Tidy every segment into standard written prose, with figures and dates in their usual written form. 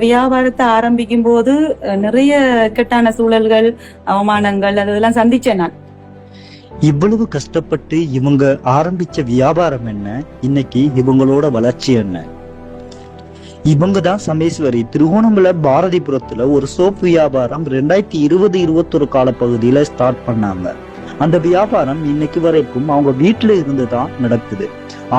வியாபாரத்தை ஆரம்பிக்கும் போது நிறைய கெட்டான சூழல்கள், அவமானங்கள் அதெல்லாம் சந்திச்சேன் நான். இவ்வளவு கஷ்டப்பட்டு இவங்க ஆரம்பிச்ச வியாபாரம் என்ன, இன்னைக்கு இவங்களோட வளர்ச்சி என்ன? இவங்க தான் சமேஸ்வரி. திருகோணமலை பாரதிபுரத்துல ஒரு சோப் வியாபாரம் 2020-21 காலப்பகுதியில ஸ்டார்ட் பண்ணாங்க. அந்த வியாபாரம் இன்னைக்கு வரைக்கும் அவங்க வீட்டுல இருந்துதான் நடக்குது.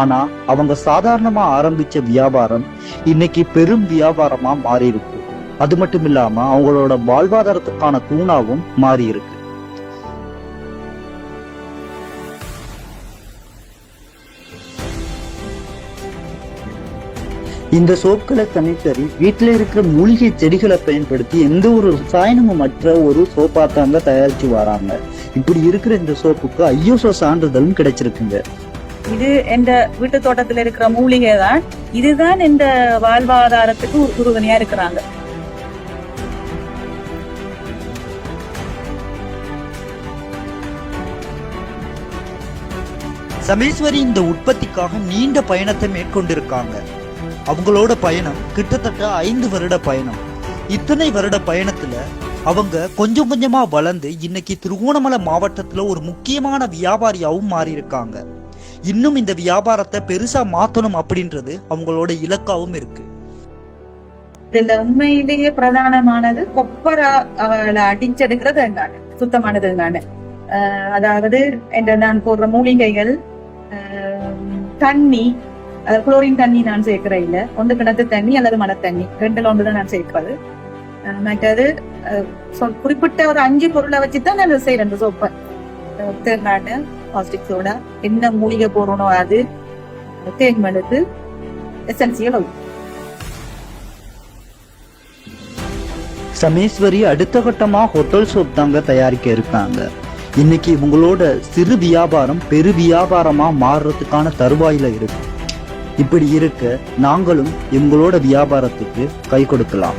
ஆனா அவங்க சாதாரணமா ஆரம்பிச்ச வியாபாரம் இன்னைக்கு பெரும் வியாபாரமா மாறி இருக்கு. அது மட்டும் இல்லாம அவங்களோட வாழ்வாதாரத்துக்கான தூணாவும் மாறி இருக்கு. இந்த சோப்களை சமேஸ்வரி வீட்டுல இருக்கிற மூலிகை செடிகளை பயன்படுத்தி எந்த ஒரு ரசாயனமும் மற்ற ஒரு சோப்பா தாங்க தயாரிச்சு வராங்க. இப்படி இருக்கிற இந்த சோப்புக்கு ஐஎஸ்ஓ சான்றிதழும் கிடைச்சிருக்குங்க. இது எந்த வீட்டு தோட்டத்துல இருக்கிற மூலிகை தான். இதுதான் இந்த வாழ்வாதாரத்துக்கு உறுதுணையா இருக்கிறாங்க. சமேஸ்வரி இந்த உற்பத்திக்காக நீண்ட பயணத்தை மேற்கொண்டிருக்காங்க. அவங்களோட பயணம் கிட்டத்தட்ட 5 வருட பயணம். இத்தனை வருட பயணத்துல அவங்க கொஞ்சம் கொஞ்சமா வளர்ந்து இன்னைக்கு திருகோணமலை மாவட்டத்துல ஒரு முக்கியமான வியாபாரியாவும் மாறி இருக்காங்க. இன்னும் இந்த வியாபாரத்தை பெருசா மாத்தணும் அப்படின்றது அவங்களோட இலக்காவும் இருக்கு. இதுல உண்மையிலேயே பிரதானமானது கொப்பரை அடிச்செடுக்கிறது எங்கான சுத்தமானது எங்கான. அதாவது நான் போடுற மூலிகைகள், தண்ணி, குளோரின் தண்ணி நான் சேர்க்கிறேன். இல்ல ஒன்று கிணத்து தண்ணி அல்லது மழை தண்ணி, ரெண்டுல ஒன்றுதான் நான் சேர்க்கிறது. மற்றது குறிப்பிட்ட ஒரு 5 பொருளை வச்சுதான் நான் செய்யறேன். இந்த சோப்பை தேங்காய், பிளாஸ்டிக் சோடா, என்ன மூலிகை போடணும், அது தேன்மெழுத்து, எசென்சியல் ஆயில். சமேஸ்வரி அடுத்த கட்டமா ஹோட்டல் சோப் தாங்க தயாரிக்க இருக்காங்க. இன்னைக்கு இவங்களோட சிறு வியாபாரம் பெரு வியாபாரமா மாறுறதுக்கான தருவாயில இருக்கு. இப்படி இருக்க நாங்களும் இவங்களோட வியாபாரத்துக்கு கை கொடுக்கலாம்.